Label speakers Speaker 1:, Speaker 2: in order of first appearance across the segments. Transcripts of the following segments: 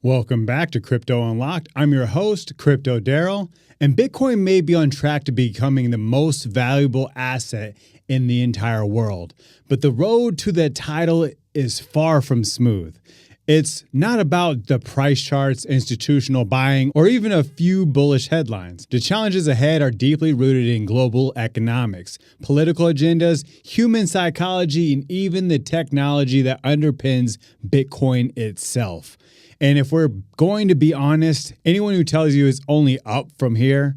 Speaker 1: Welcome back to Crypto Unlocked. I'm your host, Crypto Daryl, and Bitcoin may be on track to becoming the most valuable asset in the entire world. But the road to that title is far from smooth. It's not about the price charts, institutional buying, or even a few bullish headlines. The challenges ahead are deeply rooted in global economics, political agendas, human psychology, and even the technology that underpins Bitcoin itself. And if we're going to be honest, anyone who tells you it's only up from here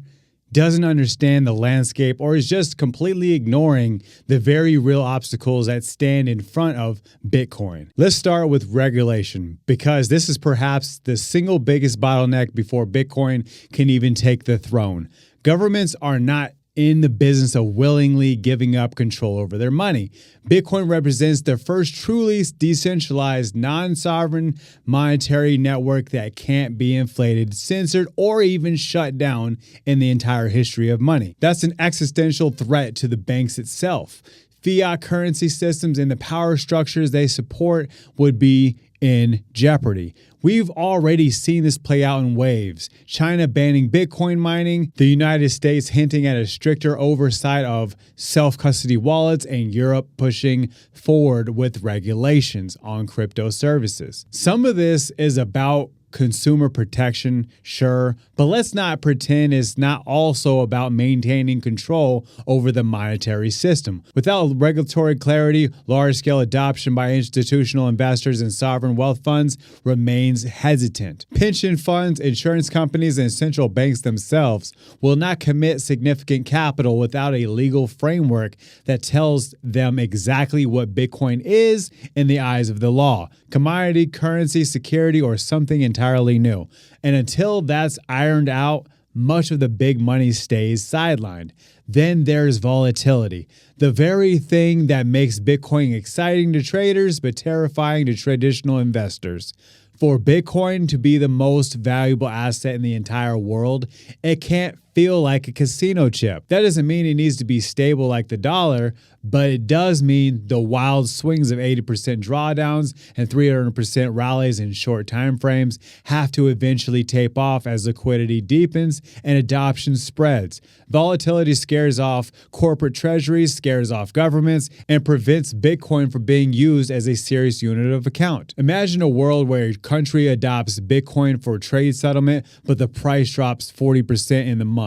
Speaker 1: doesn't understand the landscape or is just completely ignoring the very real obstacles that stand in front of Bitcoin. Let's start with regulation, because this is perhaps the single biggest bottleneck before Bitcoin can even take the throne. Governments are not in the business of willingly giving up control over their money. Bitcoin represents the first truly decentralized, non-sovereign monetary network that can't be inflated, censored, or even shut down in the entire history of money. That's an existential threat to the banks itself. Fiat currency systems and the power structures they support would be in jeopardy. We've already seen this play out in waves. China banning Bitcoin mining, the United States hinting at a stricter oversight of self-custody wallets, and Europe pushing forward with regulations on crypto services. Some of this is about consumer protection, sure, but let's not pretend it's not also about maintaining control over the monetary system. Without regulatory clarity, large-scale adoption by institutional investors and sovereign wealth funds remains hesitant. Pension funds, insurance companies, and central banks themselves will not commit significant capital without a legal framework that tells them exactly what Bitcoin is in the eyes of the law: commodity, currency, security, or something entirely new. And until that's ironed out, much of the big money stays sidelined. Then there's volatility, the very thing that makes Bitcoin exciting to traders but terrifying to traditional investors. For Bitcoin to be the most valuable asset in the entire world, it can't feel like a casino chip. That doesn't mean it needs to be stable like the dollar, but it does mean the wild swings of 80% drawdowns and 300% rallies in short time frames have to eventually tape off as liquidity deepens and adoption spreads. Volatility scares off corporate treasuries, scares off governments, and prevents Bitcoin from being used as a serious unit of account. Imagine a world where a country adopts Bitcoin for trade settlement, but the price drops 40% in the month.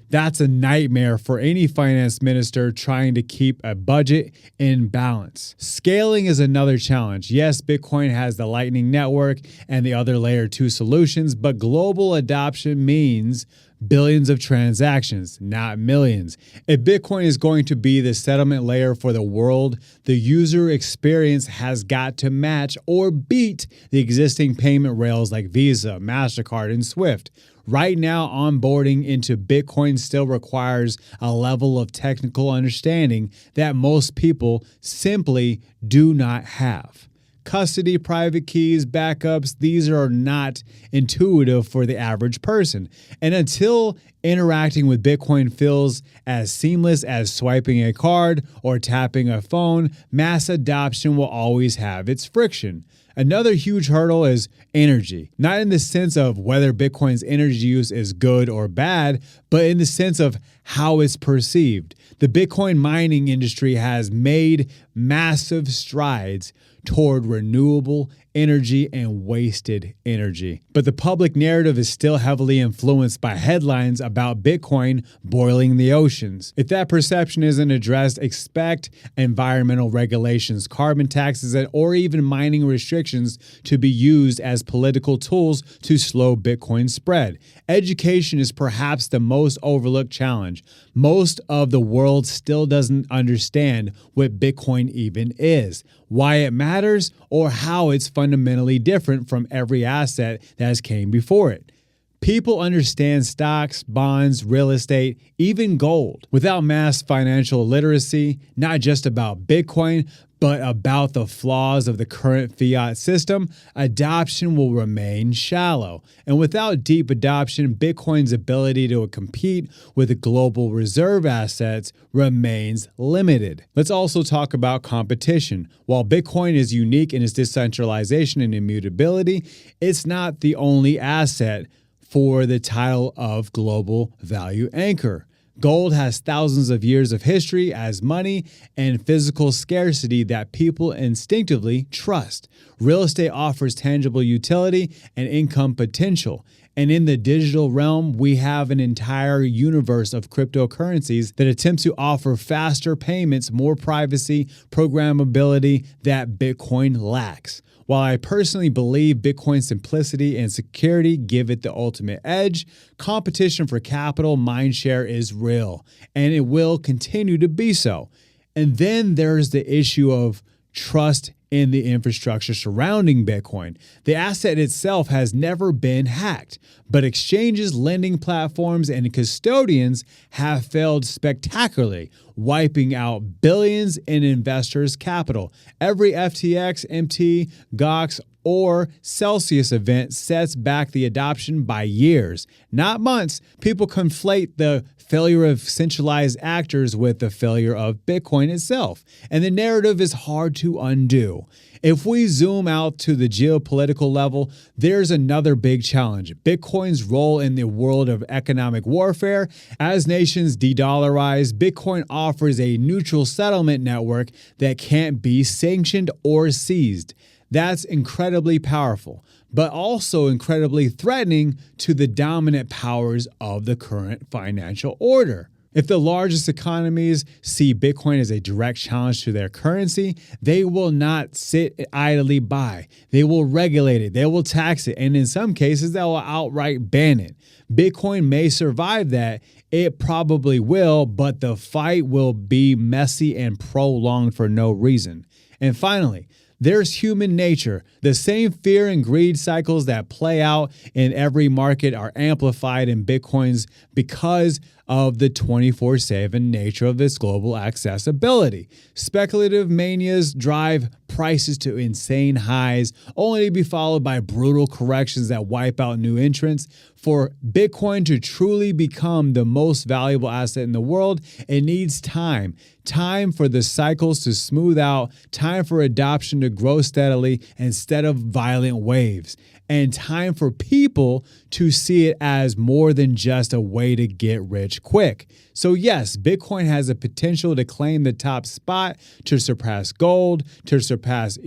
Speaker 1: That's a nightmare for any finance minister trying to keep a budget in balance. Scaling is another challenge. Yes, Bitcoin has the Lightning Network and the other layer 2 solutions, but global adoption means billions of transactions, not millions. If Bitcoin is going to be the settlement layer for the world, the user experience has got to match or beat the existing payment rails like Visa, MasterCard, and Swift. Right now, onboarding into Bitcoin still requires a level of technical understanding that most people simply do not have. Custody, private keys, backups, these are not intuitive for the average person. And until interacting with Bitcoin feels as seamless as swiping a card or tapping a phone, mass adoption will always have its friction. Another huge hurdle is energy, not in the sense of whether Bitcoin's energy use is good or bad, but in the sense of how it's perceived. The Bitcoin mining industry has made massive strides toward renewable energy and wasted energy. But the public narrative is still heavily influenced by headlines about Bitcoin boiling the oceans. If that perception isn't addressed, expect environmental regulations, carbon taxes, or even mining restrictions to be used as political tools to slow Bitcoin's spread. Education is perhaps the most overlooked challenge. Most of the world still doesn't understand what Bitcoin even is, why it matters, or how it's fundamentally different from every asset that has came before it. People understand stocks, bonds, real estate, even gold. Without mass financial literacy, not just about Bitcoin, but about the flaws of the current fiat system, adoption will remain shallow. And without deep adoption, Bitcoin's ability to compete with global reserve assets remains limited. Let's also talk about competition. While Bitcoin is unique in its decentralization and immutability, it's not the only asset for the title of global value anchor. Gold has thousands of years of history as money and physical scarcity that people instinctively trust. Real estate offers tangible utility and income potential. And in the digital realm, we have an entire universe of cryptocurrencies that attempt to offer faster payments, more privacy, programmability that Bitcoin lacks. While I personally believe Bitcoin's simplicity and security give it the ultimate edge, competition for capital mindshare is real, and it will continue to be so. And then there's the issue of trust in the infrastructure surrounding Bitcoin. The asset itself has never been hacked, but exchanges, lending platforms, and custodians have failed spectacularly, wiping out billions in investors' capital. Every FTX, MT, GOX, or Celsius event sets back the adoption by years, not months. People conflate the failure of centralized actors with the failure of Bitcoin itself, and the narrative is hard to undo. If we zoom out to the geopolitical level, there's another big challenge: Bitcoin's role in the world of economic warfare. As nations de-dollarize, Bitcoin offers a neutral settlement network that can't be sanctioned or seized. That's incredibly powerful, but also incredibly threatening to the dominant powers of the current financial order. If the largest economies see Bitcoin as a direct challenge to their currency, they will not sit idly by. They will regulate it, they will tax it, and in some cases, they will outright ban it. Bitcoin may survive that. It probably will, but the fight will be messy and prolonged for no reason. And finally, there's human nature. The same fear and greed cycles that play out in every market are amplified in Bitcoin's because of the 24/7 nature of its global accessibility. Speculative manias drive prices to insane highs, only to be followed by brutal corrections that wipe out new entrants. For Bitcoin to truly become the most valuable asset in the world, it needs time. Time for the cycles to smooth out, time for adoption to grow steadily instead of violent waves, and time for people to see it as more than just a way to get rich quick. So yes, Bitcoin has the potential to claim the top spot, to surpass gold, to surpass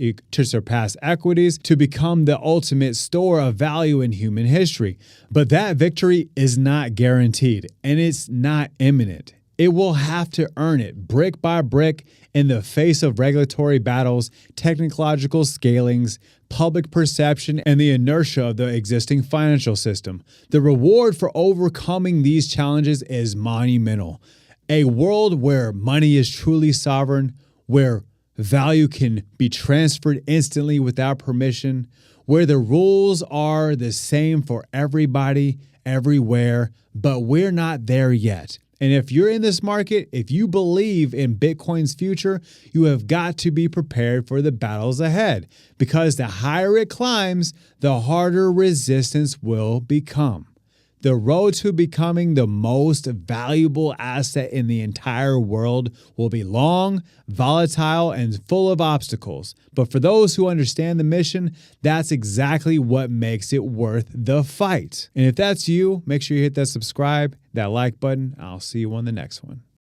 Speaker 1: equities, to become the ultimate store of value in human history. But that victory is not guaranteed, and it's not imminent. It will have to earn it brick by brick in the face of regulatory battles, technological scalings, public perception, and the inertia of the existing financial system. The reward for overcoming these challenges is monumental. A world where money is truly sovereign, where value can be transferred instantly without permission, where the rules are the same for everybody, everywhere, but we're not there yet. And if you're in this market, if you believe in Bitcoin's future, you have got to be prepared for the battles ahead, because the higher it climbs, the harder resistance will become. The road to becoming the most valuable asset in the entire world will be long, volatile, and full of obstacles. But for those who understand the mission, that's exactly what makes it worth the fight. And if that's you, make sure you hit that subscribe, that like button. I'll see you on the next one.